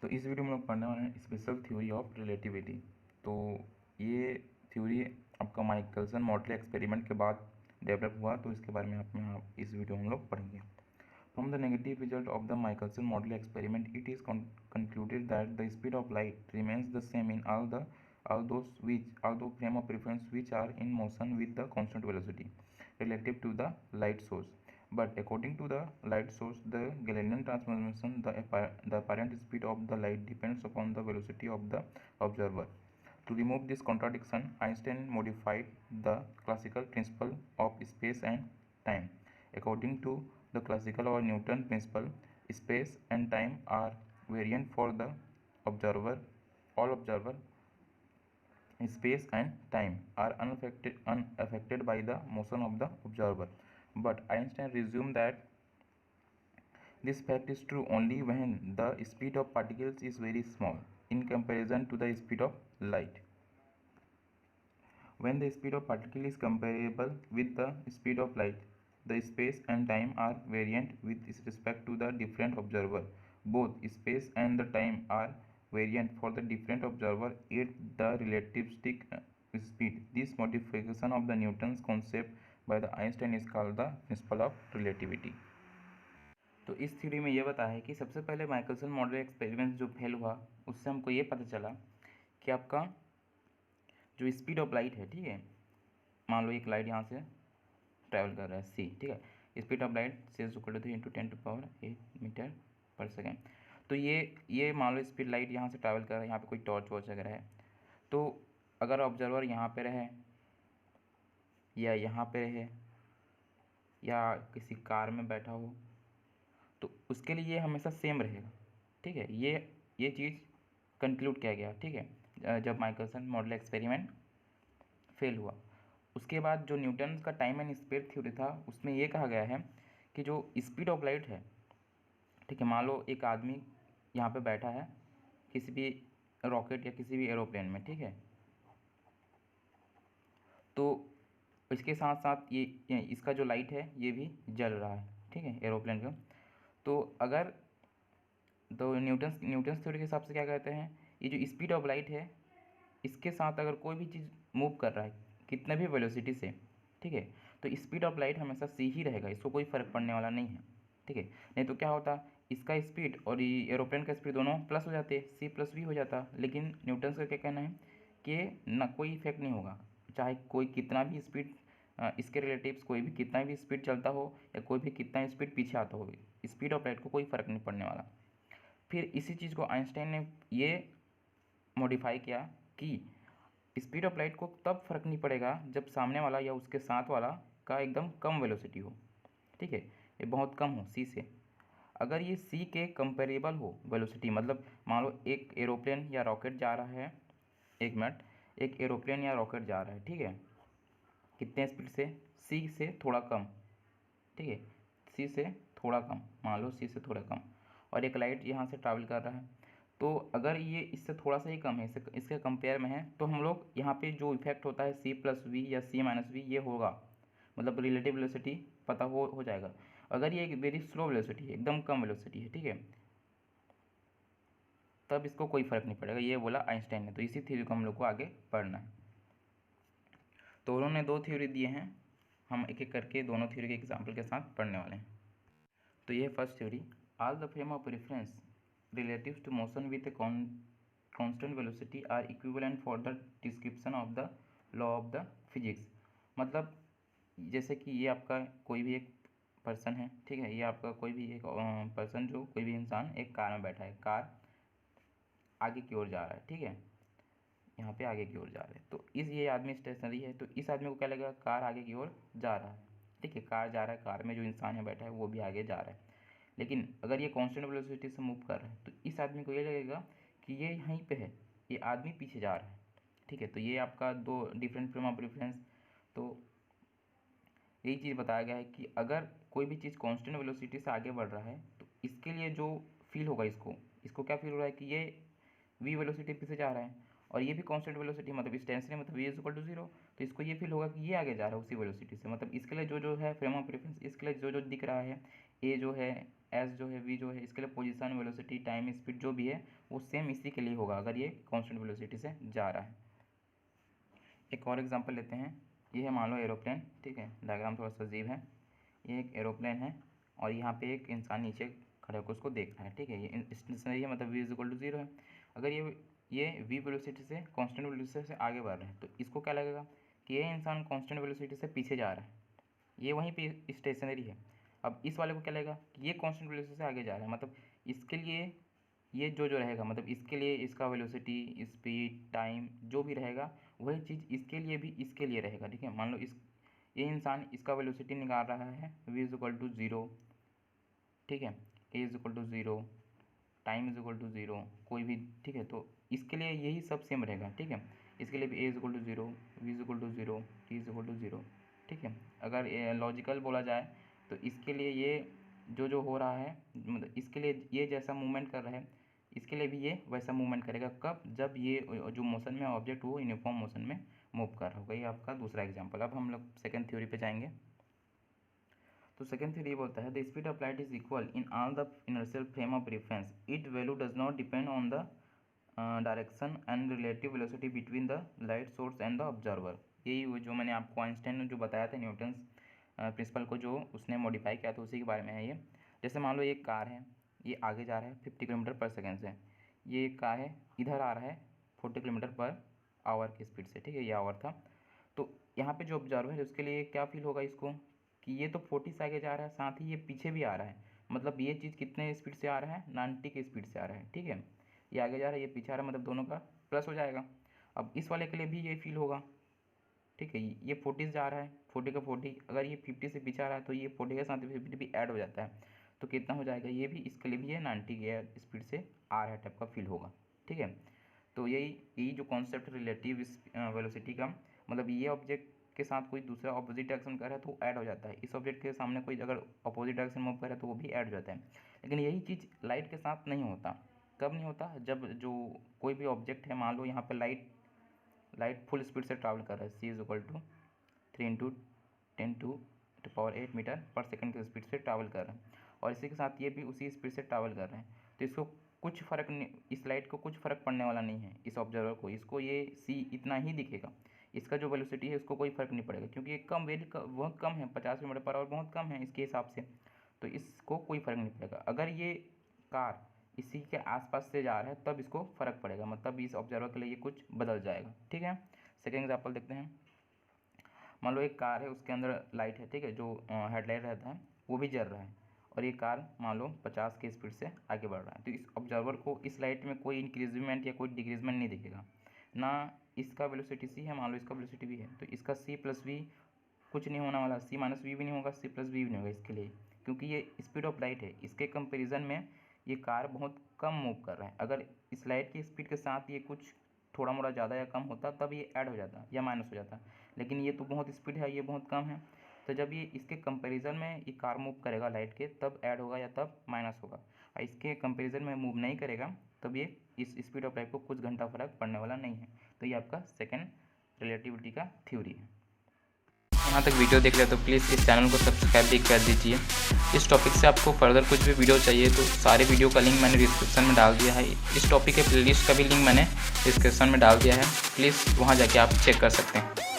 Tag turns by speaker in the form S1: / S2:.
S1: तो इस वीडियो में हम लोग पढ़ने वाले हैं स्पेशल थ्योरी ऑफ रिलेटिविटी। तो ये थ्योरी आपका माइकलसन मॉडल एक्सपेरिमेंट के बाद डेवलप हुआ, तो इसके बारे में आप इस वीडियो में हम लोग पढ़ेंगे। From the negative result of the Michelson model experiment it is concluded that the speed of light remains the same in all those frame of reference which are in motion with the constant velocity relative to the light source. But according to the light source, the Galilean transformation, the apparent speed of the light depends upon the velocity of the observer. To remove this contradiction, Einstein modified the classical principle of space and time. According to the classical or Newton principle, space and time are variant for the observer. All observer space and time are unaffected by the motion of the observer. But Einstein resumed that this fact is true only when the speed of particles is very small in comparison to the speed of light. When the speed of particle is comparable with the speed of light, the space and time are variant with respect to the different observer. Both space and the time are variant for the different observer at the relativistic speed. This modification of the Newton's concept by the Einstein is called the principle of relativity. तो इस theory में ये बताया है कि सबसे पहले Michelson model experiment जो फेल हुआ, उससे हमको ये पता चला कि आपका जो स्पीड ऑफ लाइट है, ठीक है, मान लो एक लाइट यहाँ से ट्रैवल कर रहा है सी, ठीक है, speed of light C is equal to 10⁻⁸ metre per second. तो ये मान लो स्पीड लाइट यहाँ से ट्रैवल कर रहा है, यहाँ पे कोई टॉर्च वॉर्च वगैरह है, तो अगर ऑब्जर्वर यहाँ पे रहे या यहाँ पे रहे या किसी कार में बैठा हो, तो उसके लिए ये हमेशा सेम रहेगा, ठीक है। ये चीज़ कंक्लूड किया गया, ठीक है, जब माइकलसन मॉडल एक्सपेरिमेंट फेल हुआ। उसके बाद जो न्यूटन का टाइम एंड स्पेस थ्योरी था, उसमें ये कहा गया है कि जो स्पीड ऑफ लाइट है, ठीक है, मान लो एक आदमी यहाँ पे बैठा है किसी भी रॉकेट या किसी भी एरोप्लेन में, ठीक है, तो इसके साथ साथ ये इसका जो लाइट है ये भी जल रहा है, ठीक है, एरोप्लेन का। तो अगर तो न्यूटन्स थ्योरी के हिसाब से क्या कहते हैं, ये जो स्पीड ऑफ लाइट है, इसके साथ अगर कोई भी चीज़ मूव कर रहा है कितने भी वेलोसिटी से, ठीक है, तो स्पीड ऑफ लाइट हमेशा सी ही रहेगा, इसको कोई फ़र्क पड़ने वाला नहीं है, ठीक है। नहीं तो क्या होता, इसका स्पीड और ये एरोप्लेन का स्पीड दोनों प्लस हो जाते, सी प्लस भी हो जाता। लेकिन न्यूटन्स का क्या कहना है कि ना कोई इफेक्ट नहीं होगा, चाहे कोई कितना भी स्पीड इसके रिलेटिव्स कोई भी कितना भी स्पीड चलता हो या कोई भी कितना स्पीड पीछे आता हो, स्पीड ऑफ लाइट को कोई फ़र्क नहीं पड़ने वाला। फिर इसी चीज़ को आइंस्टाइन ने ये मॉडिफाई किया कि स्पीड ऑफ लाइट को तब फ़र्क नहीं पड़ेगा जब सामने वाला या उसके साथ वाला का एकदम कम वेलोसिटी हो, ठीक है, ये बहुत कम हो सी से। अगर ये सी के कंपेरेबल हो वेलोसिटी, मतलब मान लो एक एरोप्लेन या रॉकेट जा रहा है, एक मिनट, एक एरोप्लेन या रॉकेट जा रहा है, ठीक है, कितने स्पीड से, सी से थोड़ा कम, ठीक है, सी से थोड़ा कम, मान लो सी से थोड़ा कम, और एक लाइट यहाँ से ट्रैवल कर रहा है, तो अगर ये इससे थोड़ा सा ही कम है, इसके कंपेयर में है, तो हम लोग यहाँ पे जो इफेक्ट होता है सी प्लस वी या सी माइनस वी, ये होगा, मतलब रिलेटिव वेलोसिटी पता हो जाएगा। अगर ये एक वेरी स्लो वेलोसिटी है, एकदम कम वेलोसिटी है, ठीक है, तब इसको कोई फ़र्क नहीं पड़ेगा, ये बोला आइंस्टाइन ने। तो इसी थ्योरी को हम लोग को आगे पढ़ना है। तो उन्होंने दो थ्योरी दिए हैं, हम एक एक करके दोनों थ्योरी के एग्जाम्पल के साथ पढ़ने वाले हैं। तो ये first theory, all the frame of reference relative to motion with a constant velocity are equivalent for the description of the law of the physics। मतलब जैसे कि ये आपका कोई भी एक पर्सन है, ठीक है, ये आपका कोई भी एक पर्सन, जो कोई भी इंसान एक कार में बैठा है, कार आगे की ओर जा रहा है, ठीक है, यहाँ पे आगे की ओर जा रहा है, तो ये आदमी स्टेशनरी है, तो इस आदमी को क्या लगेगा, कार आगे की ओर जा रहा है, ठीक है, कार जा रहा है, कार में जो इंसान है बैठा है वो भी आगे जा रहा है। लेकिन अगर ये कांस्टेंट वेलोसिटी से मूव कर रहा है, तो इस आदमी को ये लगेगा कि ये यहीं पे है, ये आदमी पीछे जा रहा है, ठीक है। तो ये आपका दो डिफरेंट फ्रेम ऑफ रेफरेंस। तो यही चीज़ बताया गया है कि अगर कोई भी चीज़ कांस्टेंट वेलोसिटी से आगे बढ़ रहा है, तो इसके लिए जो फील होगा, इसको क्या फील हो रहा है कि ये वी वेलोसिटी पीछे जा रहा है, और ये भी कांस्टेंट वेलोसिटी, मतलब स्टेशनरी, मतलब वी इज इक्वल टू 0, तो इसको ये फील होगा कि ये आगे जा रहा है उसी वेलोसिटी से। मतलब इसके लिए जो है फ्रेम ऑफ रेफरेंस, इसके लिए जो दिख रहा है, ए जो है एस जो है वी जो है इसके लिए पोजीशन, वेलोसिटी, टाइम, स्पीड जो भी है वो सेम इसी के लिए होगा अगर ये कांस्टेंट वेलोसिटी से जा रहा है। एक और एग्जांपल लेते हैं। ये है मान लो एरोप्लेन, ठीक है, डायग्राम थोड़ा सा अजीब है। ये एक एरोप्लेन है और यहाँ पे एक इंसान नीचे खड़े होकर उसको देख रहा है, ठीक है। ये स्टेशनरी है, मतलब v = 0 है। अगर ये v वेलोसिटी से कांस्टेंट वेलोसिटी से आगे बढ़ रहा है तो इसको क्या लगेगा कि ये इंसान कांस्टेंट वेलोसिटी से पीछे जा रहा है, ये वहीं पे स्टेशनरी है। अब इस वाले को क्या लगेगा कि ये कांस्टेंट वेलोसिटी से आगे जा रहा है, मतलब इसके लिए ये जो रहेगा, मतलब इसके लिए इसका वेलोसिटी, स्पीड, टाइम जो भी रहेगा वही चीज़ इसके लिए भी इसके लिए रहेगा, ठीक है। मान लो ये इंसान इसका वेलोसिटी निकाल रहा है v = 0, ठीक है, a = 0, टाइम = 0, कोई भी, ठीक है। तो इसके लिए यही सब सेम रहेगा, ठीक है। इसके लिए भी a = 0, v = 0, t = 0, ठीक है। अगर लॉजिकल बोला जाए तो इसके लिए ये जो हो रहा है, मतलब इसके लिए ये जैसा मूवमेंट कर रहा है इसके लिए भी ये वैसा मूवमेंट करेगा। कब? जब ये जो मोशन में ऑब्जेक्ट वो यूनिफॉर्म मोशन में मूव कर रहा होगा। ये आपका दूसरा एग्जांपल। अब हम लोग सेकंड थ्योरी पे जाएंगे। तो सेकंड थ्योरी बोलता है the speed of light is equal in all the inertial frame of reference, it value does not depend on the direction and relative velocity between the light source and the observer. यही जो मैंने आपको Einstein ने जो बताया था Newton's principal को जो उसने मॉडिफाई किया था उसी के बारे में है ये। जैसे मान लो एक कार है, ये आगे जा रहा है 50 km/s से, ये एक कार है इधर आ रहा है 40 km/h की स्पीड से, ठीक है, ये आवर था। तो यहाँ पे जो ऑब्जर्वर है उसके लिए क्या फील होगा इसको कि ये तो 40 से आगे जा रहा है, साथ ही ये पीछे भी आ रहा है, मतलब ये चीज़ कितने स्पीड से आ रहा है, 90 की स्पीड से आ रहा है, ठीक है। ये आगे जा रहा है, ये पीछे आ रहा है, मतलब दोनों का प्लस हो जाएगा। अब इस वाले के लिए भी ये फील होगा, ठीक है। ये 40 से जा रहा है, 40 का 40, अगर ये 50 से पीछे आ रहा है तो ये 40 के साथ 50 भी ऐड हो जाता है, तो कितना हो जाएगा, ये भी इसके लिए भी ये 90 की स्पीड से आ रहा है टाइप का फील होगा, ठीक है। तो यही जो कॉन्सेप्ट रिलेटिव वेलोसिटी का, मतलब ये ऑब्जेक्ट के साथ कोई दूसरा अपोजिट डायरेक्शन कर रहा है तो ऐड हो जाता है, इस ऑब्जेक्ट के सामने कोई अगर अपोजिट डायरेक्शन मूव कर रहा है तो वो भी ऐड हो जाता है। लेकिन यही चीज़ लाइट के साथ नहीं होता। कब नहीं होता? जब जो कोई भी ऑब्जेक्ट है, मान लो यहाँ पर लाइट फुल स्पीड से ट्रैवल कर रहा है, c = 3 × 10⁸ मीटर/सेकंड की स्पीड से ट्रैवल कर रहा है, और इसी के साथ ये भी उसी स्पीड से ट्रैवल कर रहे हैं। तो इसको कुछ फ़र्क नहीं, इस लाइट को कुछ फ़र्क पड़ने वाला नहीं है, इस ऑब्जर्वर को, इसको ये c इतना ही दिखेगा, इसका जो वेलोसिटी है उसको कोई फ़र्क नहीं पड़ेगा, क्योंकि ये कम बहुत कम है, 50 km/h बहुत कम है इसके हिसाब से, तो इसको कोई फ़र्क नहीं पड़ेगा। अगर ये कार इसी के आसपास से जा रहा है तब इसको फ़र्क पड़ेगा, मतलब इस ऑब्जर्वर के लिए ये कुछ बदल जाएगा, ठीक है। सेकेंड एग्जाम्पल देखते हैं। मान लो एक कार है, उसके अंदर लाइट है, ठीक है, जो हेडलाइट रहता है वो भी जल रहा है, और ये कार मान लो 50 की स्पीड से आगे बढ़ रहा है। तो इस ऑब्जर्वर को इस लाइट में कोई इंक्रीजमेंट या कोई डिक्रीजमेंट नहीं दिखेगा ना। इसका वेलोसिटी c है, मान लो इसका वेलोसिटी v है, तो इसका c + v कुछ नहीं होने वाला, c - v भी नहीं होगा, c + v भी नहीं होगा इसके लिए, क्योंकि ये स्पीड ऑफ लाइट है। इसके कंपेरिजन में ये कार बहुत कम मूव कर रहा है। अगर इस लाइट की स्पीड के साथ ये कुछ थोड़ा मोड़ा ज़्यादा या कम होता तब ये ऐड हो जाता या माइनस हो जाता, लेकिन ये तो बहुत स्पीड है, ये बहुत कम है, तो जब ये इसके कंपैरिजन में ये कार मूव करेगा लाइट के तब ऐड होगा या तब माइनस होगा, और इसके कंपैरिजन में मूव नहीं करेगा तब ये इस स्पीड ऑफ लाइट को कुछ घंटा फर्क पड़ने वाला नहीं है। तो ये आपका सेकंड रिलेटिविटी का थ्योरी है। यहाँ तक वीडियो देख लिया तो प्लीज़ इस चैनल को सब्सक्राइब भी कर दीजिए। इस टॉपिक से आपको फर्दर कुछ भी वीडियो चाहिए तो सारे वीडियो का लिंक मैंने डिस्क्रिप्शन में डाल दिया है। इस टॉपिक के प्लेलिस्ट का भी लिंक मैंने डिस्क्रिप्शन में डाल दिया है, प्लीज़ वहाँ जाके आप चेक कर सकते हैं।